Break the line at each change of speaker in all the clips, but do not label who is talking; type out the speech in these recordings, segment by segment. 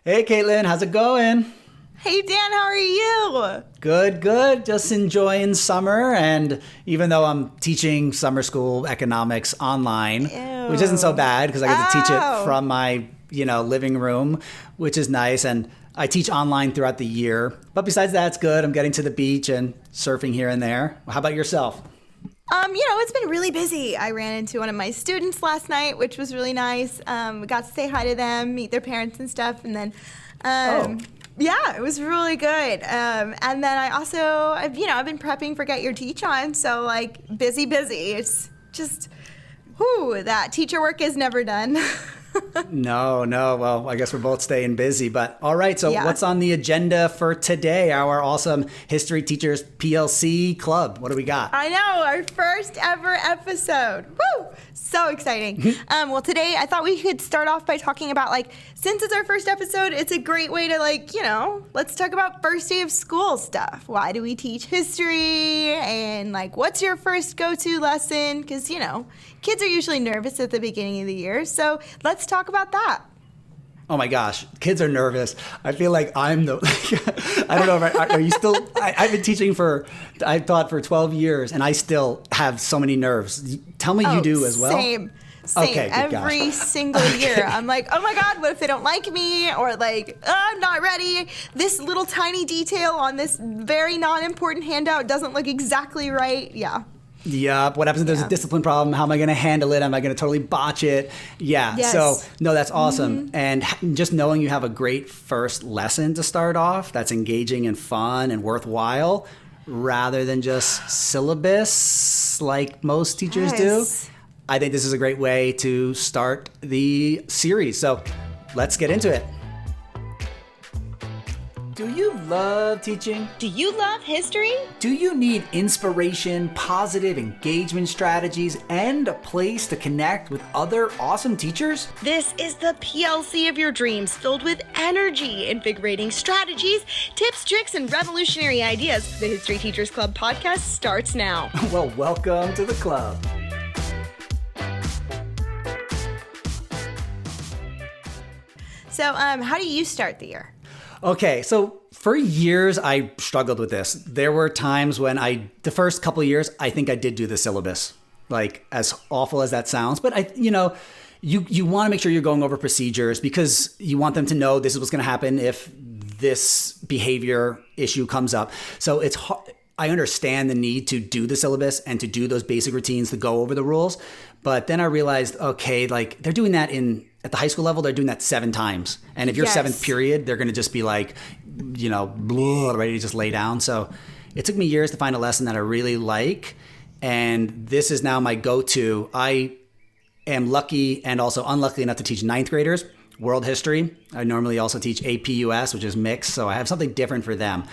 Hey, Caitlin, how's it going?
Hey Dan, how are you?
Good, good. Just enjoying summer. And even though I'm teaching summer school economics online, which isn't so
Ew.
bad because I get to teach it
Oh.
from my, living room, which is nice. And I teach online throughout the year. But besides that, it's good. I'm getting to the beach and surfing here and there. How about yourself?
It's been really busy. I ran into one of my students last night, which was really nice. We got to say hi to them, meet their parents and stuff, and then,
Oh.
yeah, it was really good. And then I also, I've been prepping for Get Your Teach On, so like busy. It's just, that teacher work is never done.
No, no. Well, I guess we're both staying busy. But all right. So
Yeah.
what's on the agenda for today? Our awesome History Teachers PLC Club. What do we got?
I know, our first ever episode. Woo! So exciting. Well, today I thought we could start off by talking about, since it's our first episode, it's a great way to, let's talk about first day of school stuff. Why do we teach history? And, what's your first go-to lesson? Because, kids are usually nervous at the beginning of the year. So let's talk about that.
Oh my gosh, kids are nervous. I feel like I'm the. I don't know. Are you still? I've been teaching I've taught for 12 years, and I still have so many nerves. Tell me you do as well.
Same.
Okay, good gosh.
Every single year. I'm like, oh my God, what if they don't like me? Or I'm not ready. This little tiny detail on this very non-important handout doesn't look exactly right. Yeah.
Yep. What happens if there's a discipline problem? How am I going to handle it? Am I going to totally botch it? Yeah.
Yes.
So, no, that's awesome. And just knowing you have a great first lesson to start off that's engaging and fun and worthwhile rather than just syllabus like most teachers do.
Yes.
I think this is a great way to start the series. So let's get into it. Do you love teaching?
Do you love history?
Do you need inspiration, positive engagement strategies, and a place to connect with other awesome teachers?
This is the PLC of your dreams, filled with energy, invigorating strategies, tips, tricks, and revolutionary ideas. The History Teachers Club podcast starts now.
Well, welcome to the club.
So, how do you start the year?
Okay, so for years I struggled with this. There were times when the first couple of years, I think I did do the syllabus, as awful as that sounds. But you want to make sure you're going over procedures because you want them to know this is what's going to happen if this behavior issue comes up. So it's hard. I understand the need to do the syllabus and to do those basic routines to go over the rules. But then I realized, okay, they're doing that at the high school level, they're doing that 7 times. And if you're
Yes.
seventh period, they're going to just be ready to just lay down. So it took me years to find a lesson that I really like. And this is now my go-to. I am lucky and also unlucky enough to teach 9th graders world history. I normally also teach APUS, which is mixed. So I have something different for them.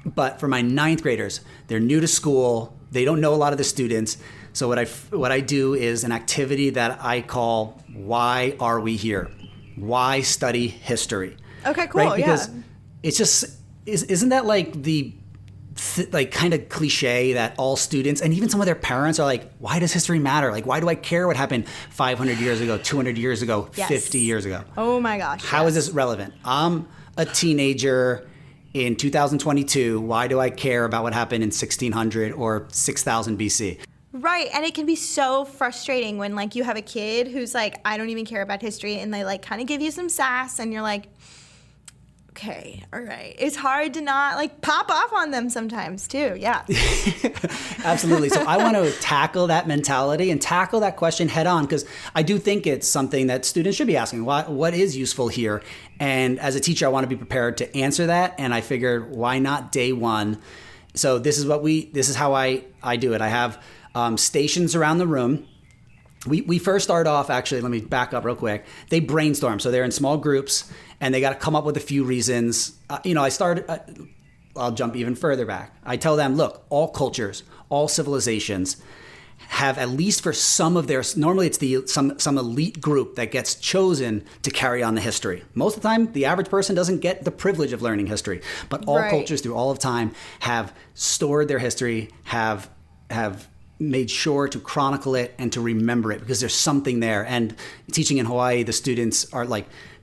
But for my 9th graders, they're new to school. They don't know a lot of the students. So what I do is an activity that I call "Why Are We Here?" Why study history?
Okay, cool.
Right? Because
yeah.
it's just isn't that the kind of cliche that all students and even some of their parents are like, why does history matter? Why do I care what happened 500 years ago, 200 years ago,
Yes.
50 years ago?
Oh my gosh.
How is this relevant? I'm a teenager in 2022. Why do I care about what happened in 1600 or 6000 BC?
Right, and it can be so frustrating when you have a kid who's I don't even care about history, and they kind of give you some sass, and you're like, okay, all right. It's hard to not pop off on them sometimes too. Yeah.
Absolutely. So I want to tackle that mentality and tackle that question head on because I do think it's something that students should be asking. What is useful here? And as a teacher, I want to be prepared to answer that. And I figured, why not day one? So this is how I do it. I have stations around the room. We first start off, actually, let me back up real quick. They brainstorm. So they're in small groups and they got to come up with a few reasons. I'll jump even further back. I tell them, look, all cultures, all civilizations have at least for some of their, normally it's some elite group that gets chosen to carry on the history. Most of the time, the average person doesn't get the privilege of learning history, but all
Right.
cultures through all of time have stored their history, have made sure to chronicle it and to remember it because there's something there. And teaching in Hawaii, the students are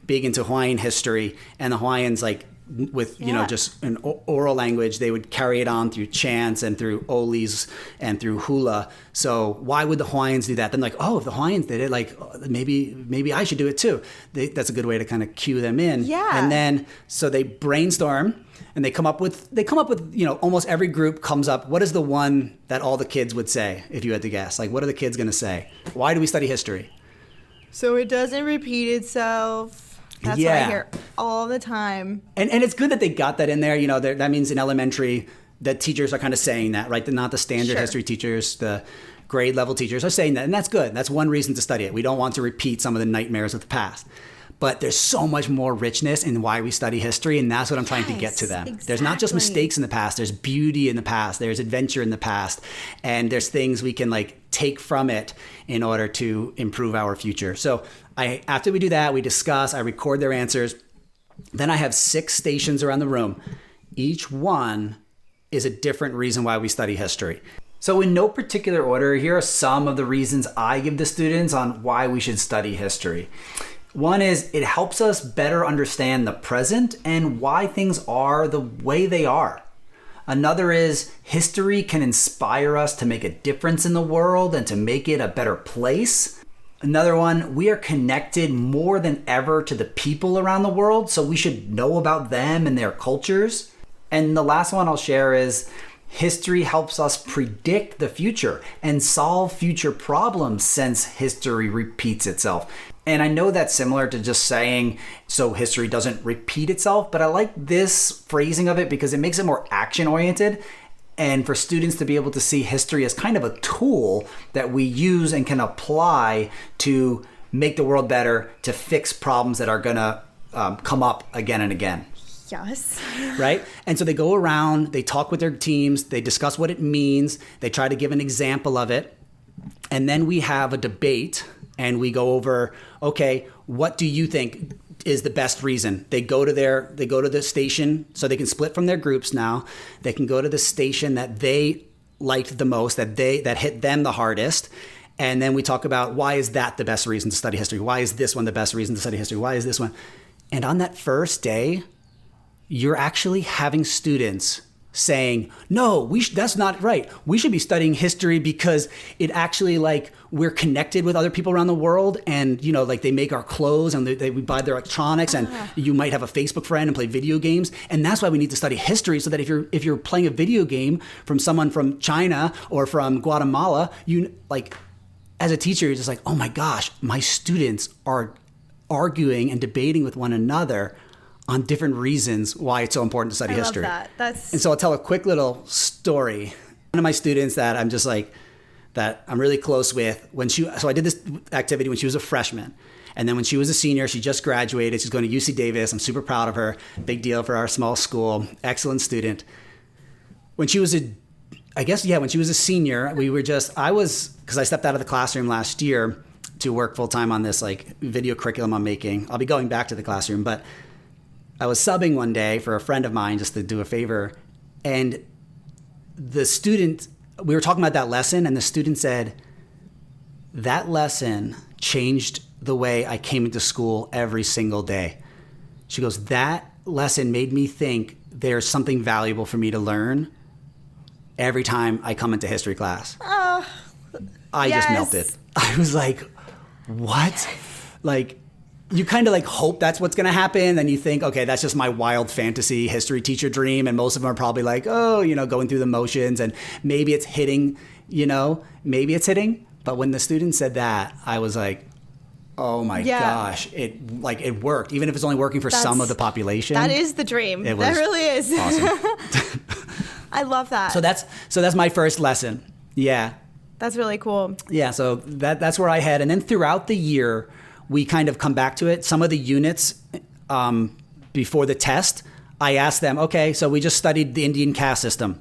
big into Hawaiian history, and the Hawaiians like with just an oral language, they would carry it on through chants and through olis and through hula. So why would the Hawaiians do that? Then like, oh, if the Hawaiians did it, like maybe I should do it too. That's a good way to kind of cue them in.
Yeah.
And then so they brainstorm and they come up with almost every group comes up. What is the one that all the kids would say if you had to guess? Like, what are the kids going to say? Why do we study history?
So it doesn't repeat itself. That's what I hear all the time.
And it's good that they got that in there. That means in elementary, that teachers are kind of saying that, right? Not the standard history teachers, the grade level teachers are saying that. And that's good. That's one reason to study it. We don't want to repeat some of the nightmares of the past. But there's so much more richness in why we study history. And that's what I'm trying to get to them.
Exactly.
There's not just mistakes in the past. There's beauty in the past. There's adventure in the past. And there's things we can like take from it in order to improve our future. So after we do that, we discuss, I record their answers. Then I have 6 stations around the room. Each one is a different reason why we study history. So in no particular order, here are some of the reasons I give the students on why we should study history. One is it helps us better understand the present and why things are the way they are. Another is history can inspire us to make a difference in the world and to make it a better place. Another one, we are connected more than ever to the people around the world, so we should know about them and their cultures. And the last one I'll share is history helps us predict the future and solve future problems since history repeats itself. And I know that's similar to just saying, so history doesn't repeat itself, but I like this phrasing of it because it makes it more action-oriented. And for students to be able to see history as kind of a tool that we use and can apply to make the world better, to fix problems that are going to come up again and again.
Yes.
Right? And so they go around, they talk with their teams, they discuss what it means, they try to give an example of it. And then we have a debate and we go over, okay, what do you think is the best reason? They go to the station, so they can split from their groups now. They can go to the station that they liked the most, that hit them the hardest. And then we talk about why is that the best reason to study history? Why is this one the best reason to study history? Why is this one? And on that first day, you're actually having students saying, no, that's not right. We should be studying history because it actually we're connected with other people around the world, and they make our clothes and we buy their electronics, and you might have a Facebook friend and play video games, and that's why we need to study history, so that if you're playing a video game from someone from China or from Guatemala, as a teacher, you're just like, oh my gosh, my students are arguing and debating with one another on different reasons why it's so important to study history.
I love that.
And so I'll tell a quick little story. One of my students that I'm just that I'm really close with, so I did this activity when she was a freshman. And then when she was a senior, she just graduated. She's going to UC Davis. I'm super proud of her. Big deal for our small school. Excellent student. When she was when she was a senior, because I stepped out of the classroom last year to work full time on this video curriculum I'm making. I'll be going back to the classroom, but I was subbing one day for a friend of mine just to do a favor, and we were talking about that lesson, and the student said, that lesson changed the way I came into school every single day. She goes, that lesson made me think there's something valuable for me to learn every time I come into history class. I just melted. I was like, what? You kind of hope that's what's going to happen. Then you think, okay, that's just my wild fantasy history teacher dream. And most of them are probably going through the motions, and maybe it's hitting, But when the student said that, I was like, oh my gosh, it worked. Even if it's only working for some of the population.
That is the dream. That really is.
Awesome.
I love that.
So that's my first lesson. Yeah.
That's really cool.
Yeah. So that's where I head. And then throughout the year, we kind of come back to it. Some of the units before the test, I asked them, okay, so we just studied the Indian caste system.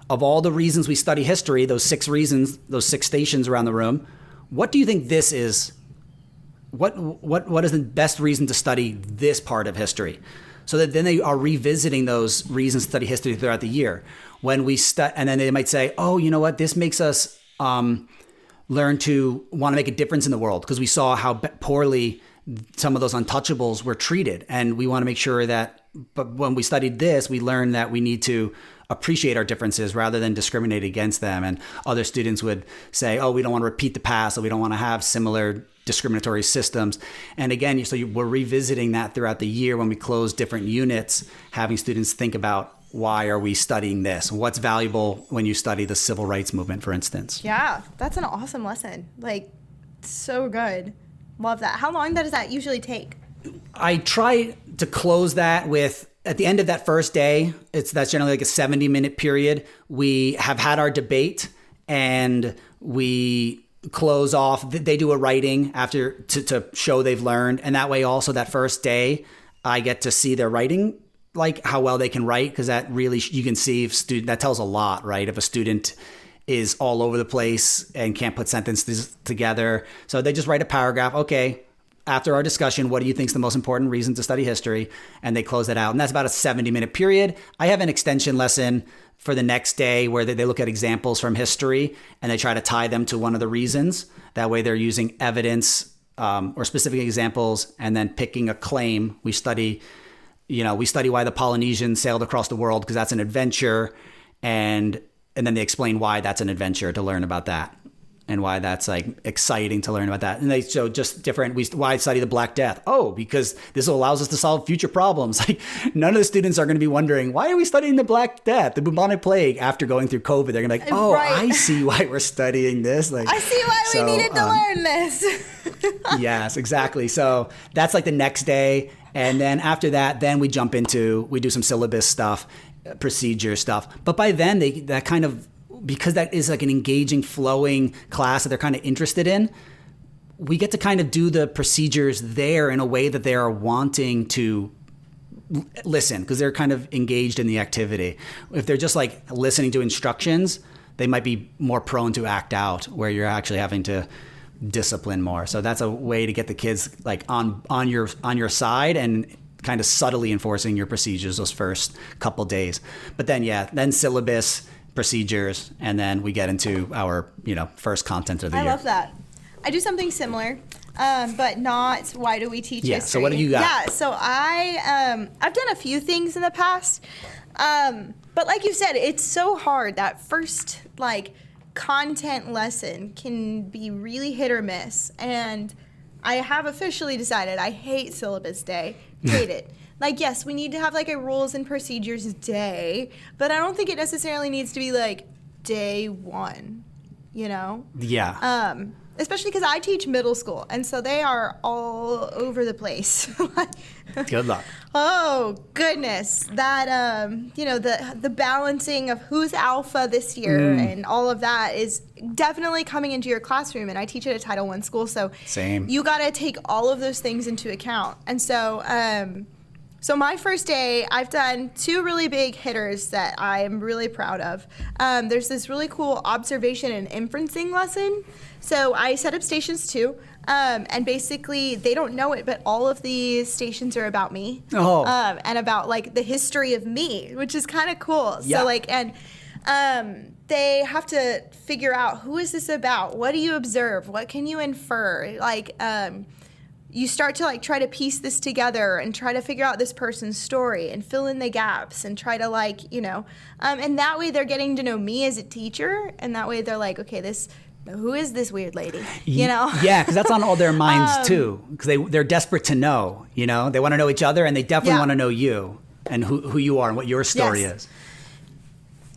Of all the reasons we study history, those 6 reasons, those 6 stations around the room, what do you think this is? What is the best reason to study this part of history? So that then they are revisiting those reasons to study history throughout the year. And then they might say, oh, you know what, this makes us learn to want to make a difference in the world because we saw how poorly some of those untouchables were treated. And we want to make sure that, but when we studied this, we learned that we need to appreciate our differences rather than discriminate against them. And other students would say, oh, we don't want to repeat the past, or we don't want to have similar discriminatory systems. And again, we're revisiting that throughout the year when we close different units, having students think about, why are we studying this? What's valuable when you study the civil rights movement, for instance?
Yeah, that's an awesome lesson. Like, so good. Love that. How long does that usually take?
I try to close that with, at the end of that first day, that's generally like a 70-minute period. We have had our debate and we close off. They do a writing after to show they've learned. And that way also that first day, I get to see their writing, like how well they can write, because that really, you can see if that tells a lot, right? If a student is all over the place and can't put sentences together. So they just write a paragraph. Okay, after our discussion, what do you think is the most important reason to study history? And they close that out. And that's about a 70-minute period. I have an extension lesson for the next day where they look at examples from history and they try to tie them to one of the reasons. That way they're using evidence or specific examples and then picking a claim. We study why the Polynesians sailed across the world, because that's an adventure. And then they explain why that's an adventure, to learn about that. And why that's like exciting to learn about that. And they show just different, why study the Black Death? Oh, because this allows us to solve future problems. Like, none of the students are going to be wondering, why are we studying the Black Death, the bubonic plague, after going through COVID? They're going to be like, oh, right. I see why we're studying this. Like,
I see why we needed to learn this.
Yes, exactly. So that's like the next day. And then after that, then we do some syllabus stuff, procedure stuff. But by then, because that is like an engaging, flowing class that they're kind of interested in, we get to kind of do the procedures there in a way that they are wanting to listen, because they're kind of engaged in the activity. If they're just like listening to instructions, they might be more prone to act out, where you're actually having to discipline more. So that's a way to get the kids like on your side and kind of subtly enforcing your procedures those first couple days. But then syllabus, procedures, and then we get into our first content of the year.
I love that. I do something similar, but not why do we teach history.
So what do you got?
Yeah, so I've done a few things in the past, but like you said, it's so hard. That first content lesson can be really hit or miss, and I have officially decided I hate syllabus day. Hate it. Like, yes, we need to have a rules and procedures day, but I don't think it necessarily needs to be day one,
Yeah.
Especially because I teach middle school, and so they are all over the place.
Good luck.
Oh, goodness. That, the balancing of who's alpha this year and all of that is definitely coming into your classroom. And I teach at a Title I school, so
same. You
got to take all of those things into account. And so, so my first day, I've done two really big hitters that I'm really proud of. There's this really cool observation and inferencing lesson. So I set up stations too. And basically, they don't know it, but all of these stations are about me.
Oh.
And about the history of me, which is kind of cool.
Yeah.
So they have to figure out, who is this about? What do you observe? What can you infer? You start to try to piece this together and try to figure out this person's story and fill in the gaps and try to and that way they're getting to know me as a teacher, and that way they're like, okay, who is this weird lady?
Yeah, because that's on all their minds too, because they're desperate to know. They want to know each other, and they definitely want to know you and who you are and what your story is.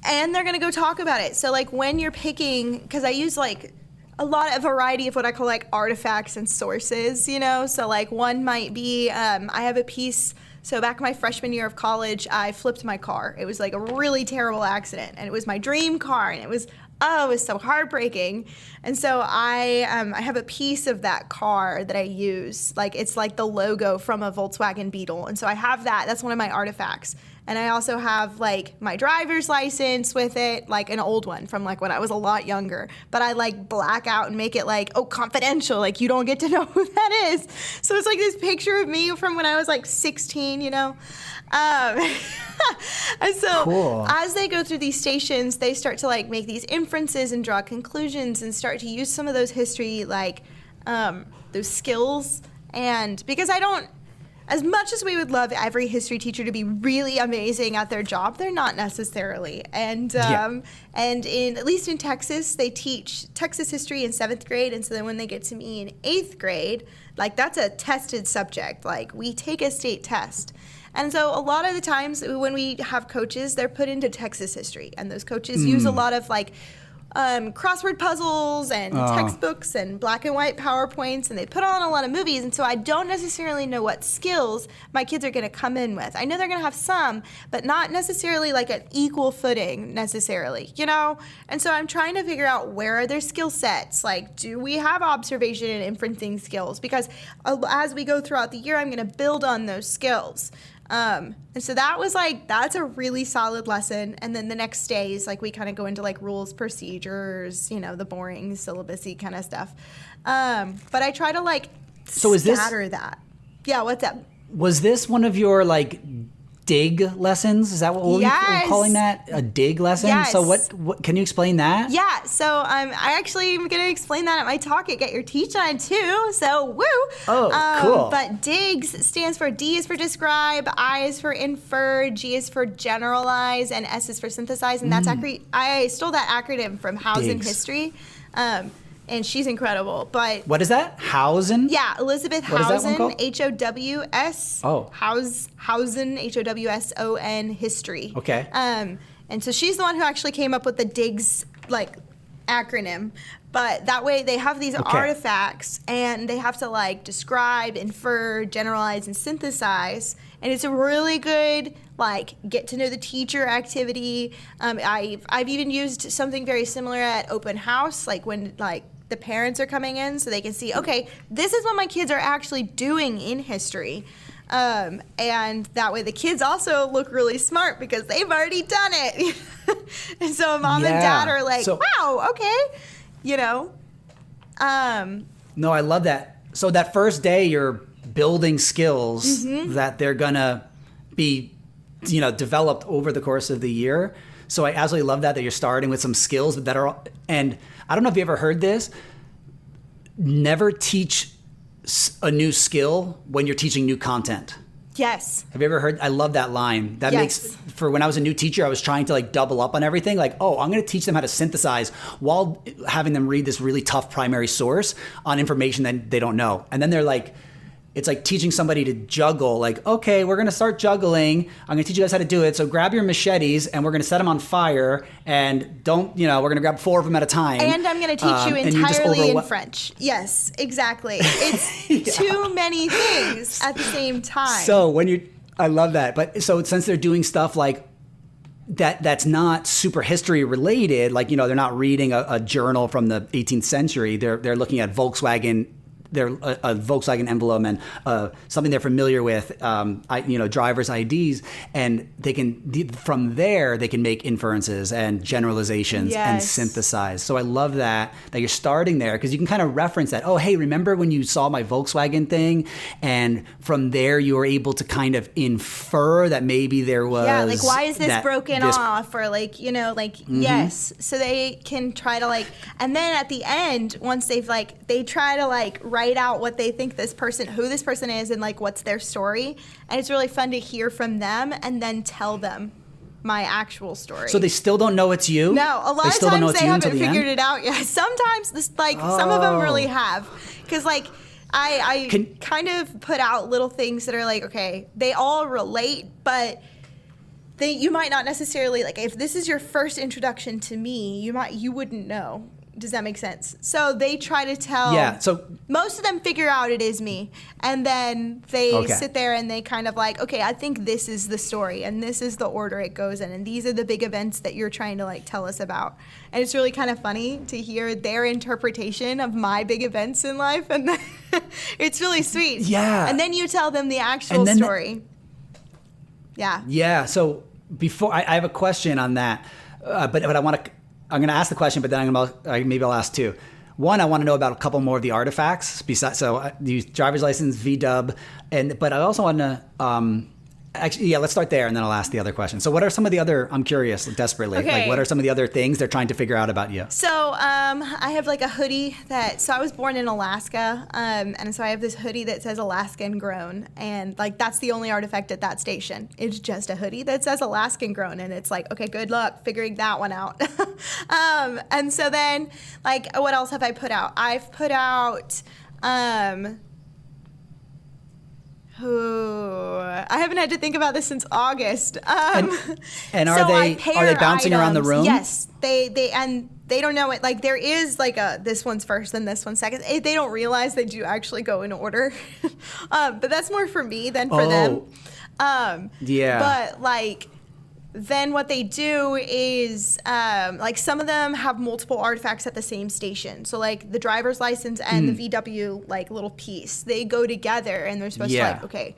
And they're gonna go talk about it. So when you're picking, because I use a variety of what I call artifacts and sources, So one might be, I have a piece, so back my freshman year of college, I flipped my car. It was a really terrible accident, and it was my dream car, and it was so heartbreaking. And so I have a piece of that car that I use. It's the logo from a Volkswagen Beetle. And so I have that. That's one of my artifacts. And I also have my driver's license with it, an old one from when I was a lot younger. But I black out and make it confidential. You don't get to know who that is. So it's this picture of me from when I was 16, And so
cool.
As they go through these stations, they start to make these inferences and draw conclusions and start to use some of those history, those skills And because as much as we would love every history teacher to be really amazing at their job, they're not necessarily. And and at least in Texas, they teach Texas history in 7th grade. And so then when they get to me in 8th grade, like that's a tested subject. Like we take a state test. And so a lot of the times when we have coaches, they're put into Texas history. And those coaches use a lot of like crossword puzzles and textbooks and black and white PowerPoints, and they put on a lot of movies. And so I don't necessarily know what skills my kids are going to come in with. I know they're going to have some, but not necessarily like an equal footing necessarily, you know? And so I'm trying to figure out where are their skill sets? Like, do we have observation and inferencing skills? Because as we go throughout the year, I'm going to build on those skills. And so that was like, that's a really solid lesson. And then the next day is like, we kind of go into like rules, procedures, you know, the boring syllabus-y kind of stuff. But I try to like scatter that. Yeah, what's up?
Was this one of your like dig lessons? Is that what we're calling that? A dig lesson?
Yes.
So what can you explain that?
Yeah, so I actually am going to explain that at my talk at Get Your Teach On too, so woo!
Oh, cool.
But DIGS stands for D is for describe, I is for infer, G is for generalize, and S is for synthesize, and that's I stole that acronym from Hausen
DIGS.
History. And she's incredible. But
What is that? Hausen?
yeah, Elizabeth
What is that one
Hausen,
called?
H-O-W-S.
Oh.
Hausen, H-O-W-S-O-N, history.
Okay.
And so she's the one who actually came up with the DIGS like acronym. But that way they have these artifacts and they have to like describe, infer, generalize, and synthesize. And it's a really good like get to know the teacher activity. I've even used something very similar at open house, like when like the parents are coming in so they can see, okay, this is what my kids are actually doing in history. And that way the kids also look really smart because they've already done it. And so mom and dad are like, wow, okay, you know.
No, I love that. So that first day you're building skills that they're gonna be, you know, developed over the course of the year. So I absolutely love that you're starting with some skills that are, and I don't know if you ever heard this, never teach a new skill when you're teaching new content.
Yes.
Have you ever heard? I love that line. That makes, for when I was a new teacher, I was trying to like double up on everything. Like, oh, I'm going to teach them how to synthesize while having them read this really tough primary source on information that they don't know. And then they're like, it's like teaching somebody to juggle. Like, okay, we're going to start juggling. I'm going to teach you guys how to do it. So grab your machetes and we're going to set them on fire and don't, you know, we're going to grab 4 of them at a time.
And I'm going to teach you entirely in French. Yes, exactly. It's too many things at the same time.
So I love that. But so since they're doing stuff like that's not super history related, like, you know, they're not reading a journal from the 18th century. They're looking at Volkswagen. They're a Volkswagen emblem and something they're familiar with, driver's IDs, and they can from there they can make inferences and generalizations and synthesize. So I love that you're starting there because you can kind of reference that. Oh, hey, remember when you saw my Volkswagen thing? And from there you were able to kind of infer that maybe there was
like why is this broken off, or like, you know, like yes. So they can try to like, and then at the end once they try to like write out what they think who this person is and like what's their story, and it's really fun to hear from them and then tell them my actual story.
So they still don't know it's you?
No, a lot of times they haven't figured it out yet. Sometimes some of them really have, because like I kind of put out little things that are like, okay, they all relate, but you might not necessarily, like, if this is your first introduction to me, you wouldn't know. Does that make sense? So they try to tell.
Yeah. So
most of them figure out it is me, and then they sit there and they kind of like, okay, I think this is the story, and this is the order it goes in, and these are the big events that you're trying to like tell us about. And it's really kind of funny to hear their interpretation of my big events in life, and it's really sweet.
Yeah.
And then you tell them the actual story. Yeah.
Yeah. So before I have a question on that, but I'm going to ask the question, but then maybe I'll ask two. One, I want to know about a couple more of the artifacts besides. So I use driver's license, VW, but I also want to Actually, yeah, let's start there and then I'll ask the other question. So what are some of the other, I'm curious desperately,
Okay.
like what are some of the other things they're trying to figure out about you?
So I have like a hoodie so I was born in Alaska, and so I have this hoodie that says Alaskan grown, and like that's the only artifact at that station. It's just a hoodie that says Alaskan grown, and it's like, okay, good luck figuring that one out. And so then, like, what else have I put out? I've put out I haven't had to think about this since August.
And
so
are
I
they
pair
bouncing around the
items.
room?
Yes, they don't know it. Like there is like this one's first and this one's second. They don't realize they do actually go in order. But that's more for me than for them.
Yeah.
But like then what they do is like some of them have multiple artifacts at the same station. So like the driver's license and the VW like little piece, they go together and they're supposed to like, okay,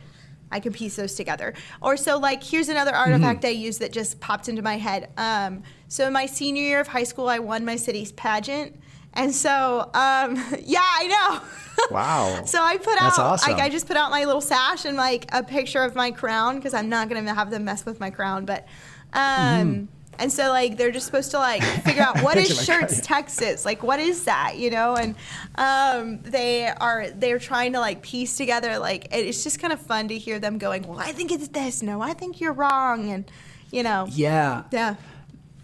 I can piece those together. Or so like, here's another artifact I use that just popped into my head. So in my senior year of high school, I won my city's pageant. And so, yeah, I know.
Wow.
So I put
That's
out,
awesome.
like, I just put out my little sash and like a picture of my crown because I'm not going to have them mess with my crown. But, and so like, they're just supposed to like figure out what is Shirts, Texas? Like, what is that, you know? And they're trying to like piece together, like, it's just kind of fun to hear them going, well, I think it's this. No, I think you're wrong. And, you know.
Yeah.
Yeah.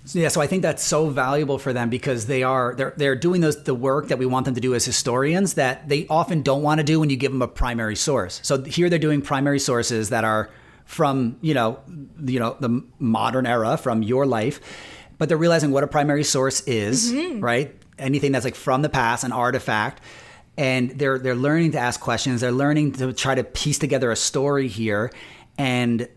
So I think that's so valuable for them because they're doing the work that we want them to do as historians that they often don't want to do when you give them a primary source. So here they're doing primary sources that are from the modern era, from your life, but they're realizing what a primary source is, right? Anything that's like from the past, an artifact, and they're learning to ask questions. They're learning to try to piece together a story here, and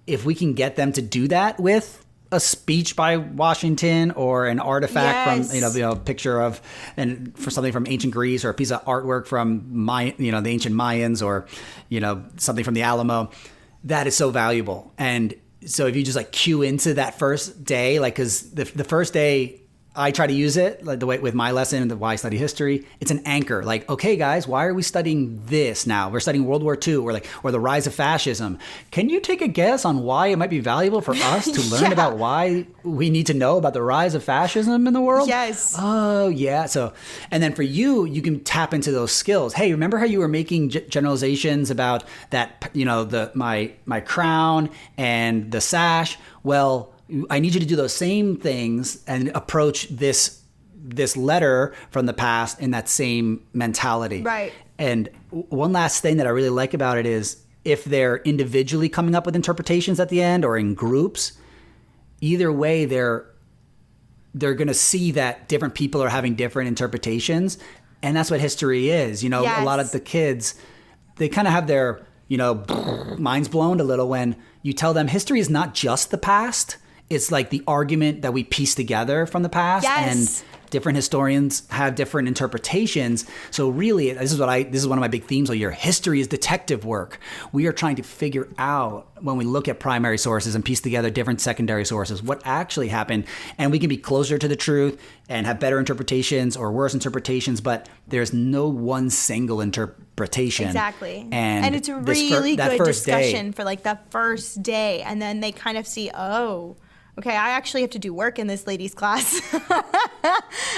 if we can get them to do that with a speech by Washington or an artifact from a picture of and for something from ancient Greece or a piece of artwork from the ancient Mayans or something from the Alamo, that is so valuable. And so if you just like cue into that first day, like because the first day I try to use it like the way with my lesson, the why I study history. It's an anchor. Like, okay, guys, why are we studying this now? We're studying World War II or the rise of fascism. Can you take a guess on why it might be valuable for us to learn about why we need to know about the rise of fascism in the world?
Yes.
Oh, yeah. So, and then for you can tap into those skills. Hey, remember how you were making generalizations about that? My crown and the sash. Well, I need you to do those same things and approach this letter from the past in that same mentality.
Right.
And one last thing that I really like about it is if they're individually coming up with interpretations at the end or in groups, either way they're going to see that different people are having different interpretations, and that's what history is. A lot of the kids, they kind of have their minds blown a little when you tell them history is not just the past. It's like the argument that we piece together from the past, and different historians have different interpretations. So really, this is one of my big themes all year. History is detective work. We are trying to figure out when we look at primary sources and piece together different secondary sources, what actually happened, and we can be closer to the truth and have better interpretations or worse interpretations, but there's no one single interpretation.
Exactly.
And
it's a really good discussion for like the first day, and then they kind of see, oh, okay, I actually have to do work in this ladies' class.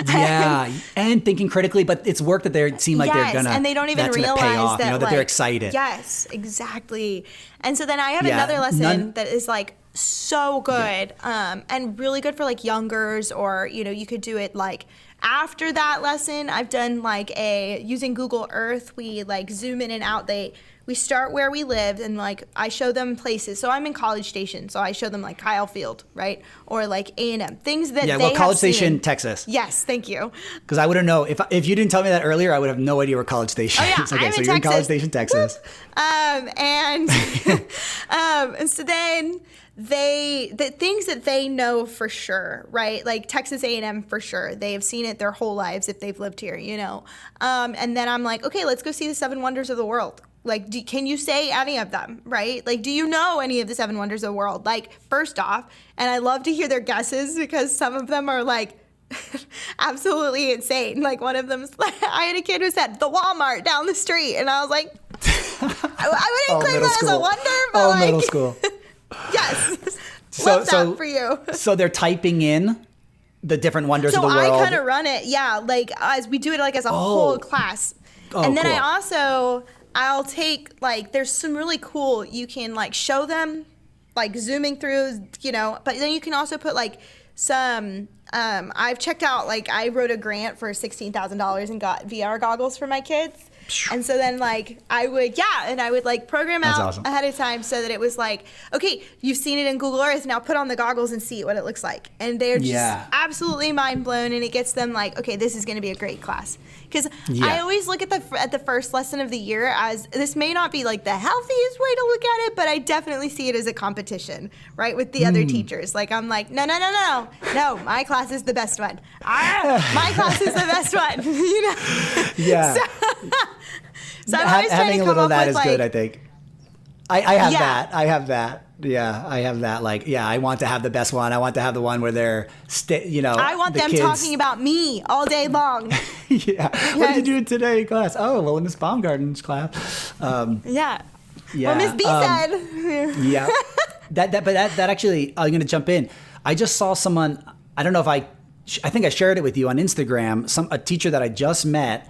Yeah, and thinking critically, but it's work that they seem like they're gonna,
and they don't even realize
pay off,
that
they're excited.
Yes, exactly. And so then I have another lesson that is like so good, and really good for like youngers, or you could do it like after that lesson. I've done like using Google Earth. We like zoom in and out. We start where we lived, and like I show them places. So I'm in College Station, so I show them like Kyle Field, right, or like A&M, things that they
College
have
Station,
seen.
Texas.
Yes, thank you.
Because I wouldn't know if you didn't tell me that earlier, I would have no idea where College Station is. Okay,
I'm
so
in
you're in
Texas.
College Station, Texas.
And so then the things that they know for sure, right? Like Texas A&M for sure. They have seen it their whole lives if they've lived here, And then I'm like, okay, let's go see the 7 wonders of the world. Like, can you say any of them, right? Like, do you know any of the 7 wonders of the world? Like, first off, and I love to hear their guesses because some of them are like absolutely insane. Like one of them's like, I had a kid who said the Walmart down the street, and I was like, I wouldn't claim that as a wonder, but
middle school.
Yes. Love that for you.
So they're typing in the different wonders of the
So
world.
I kind of run it, like as we do it like as a whole class. And then
cool.
I'll take there's some really cool, you can show them zooming through, but then you can also put some, I've checked out, I wrote a grant for $16,000 and got VR goggles for my kids. And so then I would program
That's
out
awesome.
ahead of time so that it was okay, you've seen it in Google Earth, now put on the goggles and see what it looks like. And they're just absolutely mind blown, and it gets them okay, this is going to be a great class. Because I always look at the first lesson of the year as, this may not be the healthiest way to look at it, but I definitely see it as a competition, right, with the other teachers. I'm no, my class is the best one. My class is the best one.
Yeah.
So I'm always trying to
having a
come
little of
up
that
with
is good, I think. I have that. I have that. Yeah, I have that. I want to have the best one. I want to have the one where they're,
I want them
kids
talking about me all day long.
Yeah. What did you do today in class? Oh, well, in Miss Baumgarten's class.
Yeah.
Yeah.
Well, Miss B said.
Yeah. That actually, I'm going to jump in. I just saw someone, I don't know if I think I shared it with you on Instagram, a teacher that I just met.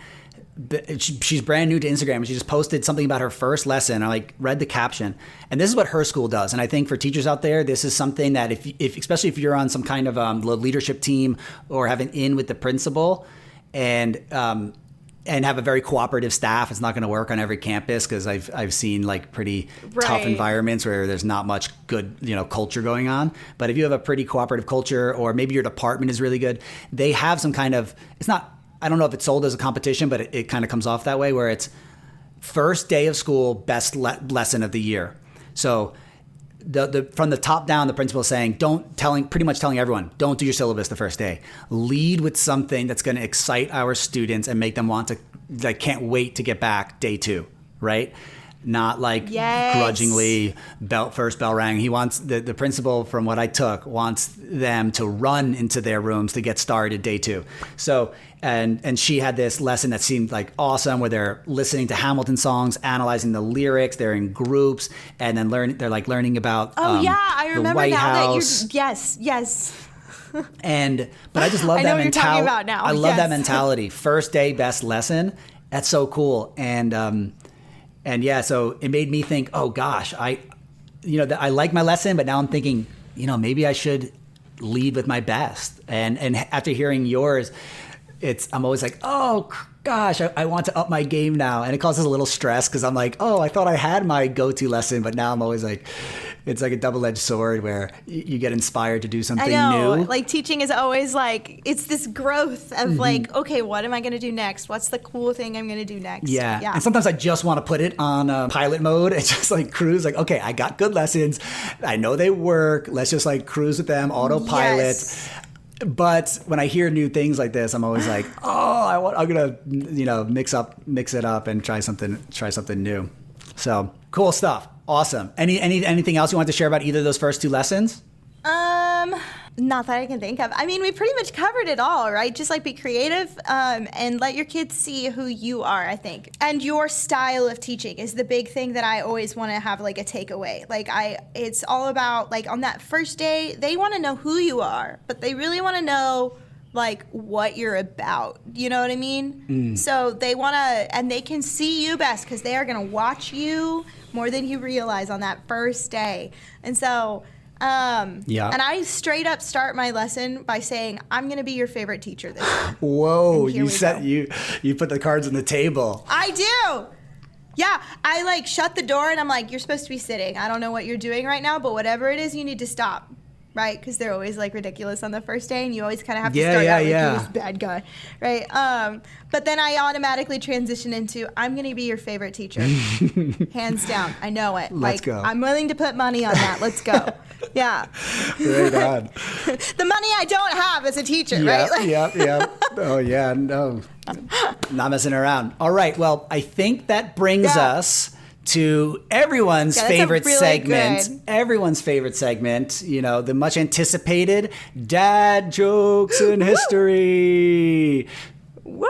She's brand new to Instagram, and she just posted something about her first lesson. I read the caption, and this is what her school does. And I think for teachers out there, this is something that if especially if you're on some kind of leadership team or have an in with the principal, and have a very cooperative staff, it's not going to work on every campus, because I've seen pretty tough environments where there's not much good culture going on. But if you have a pretty cooperative culture, or maybe your department is really good, they have some kind of, it's not, I don't know if it's sold as a competition, but it kind of comes off that way, where it's first day of school, best lesson of the year. So from the top down, the principal is saying, pretty much telling everyone, don't do your syllabus the first day. Lead with something that's going to excite our students and make them want to, can't wait to get back day 2, right? Not grudgingly, first bell rang. He wants, the principal, from what I took, wants them to run into their rooms to get started day 2. So, and she had this lesson that seemed awesome, where they're listening to Hamilton songs, analyzing the lyrics, they're in groups, and then they're learning about
I remember
the White
now
House.
That you're, yes.
But I just love
I
that
know what you're talking about now.
I love that mentality. First day, best lesson. That's so cool. And yeah, so it made me think, oh gosh, I like my lesson, but now I'm thinking, maybe I should lead with my best. And after hearing yours, I'm always oh gosh, I want to up my game now. And it causes a little stress, because I'm I thought I had my go-to lesson, but now I'm always it's a double-edged sword, where you get inspired to do something new.
Teaching is always it's this growth of okay, what am I going to do next? What's the cool thing I'm going to do next?
Yeah. And sometimes I just want to put it on pilot mode. It's just cruise, okay, I got good lessons. I know they work. Let's just cruise with them, autopilot.
Yes.
But when I hear new things like this, I'm always I'm gonna mix it up and try something new. So cool stuff. Awesome. Anything else you want to share about either of those first 2 lessons?
Not that I can think of. I mean, we pretty much covered it all, right? Just be creative, and let your kids see who you are, I think. And your style of teaching is the big thing that I always want to have a takeaway. It's all about on that first day, they want to know who you are, but they really want to know what you're about. You know what I mean? So they want to, and they can see you best, because they are going to watch you more than you realize on that first day. And so, and I straight up start my lesson by saying, I'm going to be your favorite teacher this year.
Whoa, you put the cards on the table.
I do. Yeah, I shut the door and I'm you're supposed to be sitting. I don't know what you're doing right now, but whatever it is, you need to stop. Right? Because they're always ridiculous on the first day, and you always kind of have to start out you're this bad guy. Right? But then I automatically transition into, I'm going to be your favorite teacher. Hands down. I know it.
Let's go.
I'm willing to put money on that. Let's go. Yeah.
Right on.
The money I don't have as a teacher,
yep,
right?
Yep. Oh, yeah. No. Not messing around. All right. Well, I think that brings us to everyone's favorite segment.
Good.
Everyone's favorite segment, the much anticipated dad jokes in history.
Woo!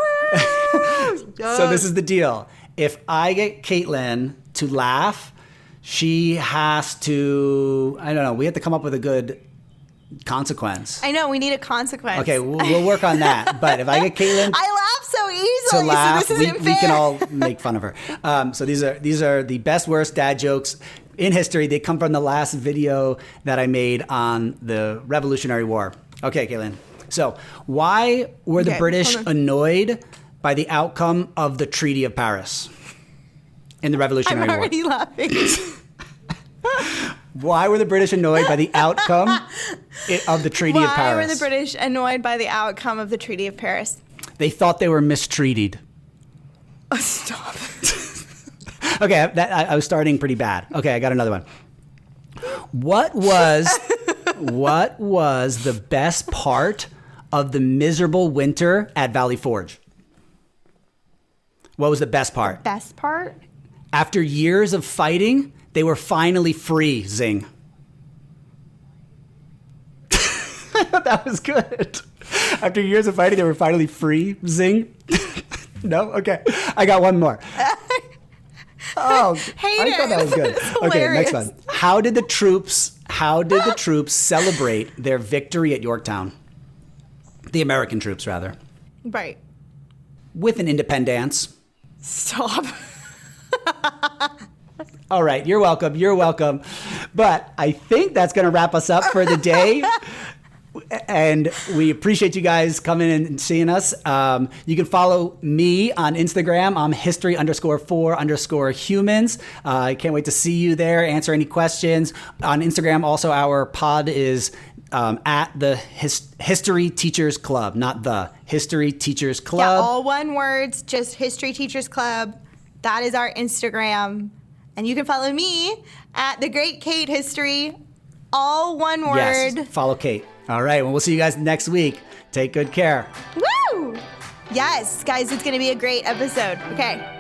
So this is the deal. If I get Caitlin to laugh, she has to, I don't know, we have to come up with a good consequence.
I know, we need a consequence.
Okay, we'll work on that. But if I get Caitlin
I laugh so easily,
to laugh,
so this isn't
we
fair.
can all make fun of her. So these are the best, worst dad jokes in history. They come from the last video that I made on the Revolutionary War. Okay, Caitlin. So why were the
Okay,
British
hold on.
annoyed by the outcome of the Treaty of Paris in the Revolutionary
I'm
War?
already laughing.
Why were the British annoyed by the outcome of the Treaty of
Why
Paris?
were the British annoyed by the outcome of the Treaty of Paris?
They thought they were mistreated.
Oh, stop.
Okay, I was starting pretty bad. Okay, I got another one. What was the best part of the miserable winter at Valley Forge? What was the best part?
Best part?
After years of fighting, they were finally free, Zing. I thought that was good. After years of fighting, they were finally free, Zing. No? Okay. I got one more. Oh, I thought that was good. Okay, next one. How did the troops celebrate their victory at Yorktown? The American troops, rather.
Right.
With an independence.
Stop.
All right, you're welcome. You're welcome. But I think that's going to wrap us up for the day. And we appreciate you guys coming in and seeing us. You can follow me on Instagram. I'm history_for_humans. I can't wait to see you there, answer any questions. On Instagram, also, our pod is at the History Teachers Club, not the History Teachers Club.
Yeah, all one words, just History Teachers Club. That is our Instagram. And you can follow me at The Great Kate History, all one word.
Yes, follow Kate. All right, well, we'll see you guys next week. Take good care.
Woo! Yes, guys, it's going to be a great episode. Okay.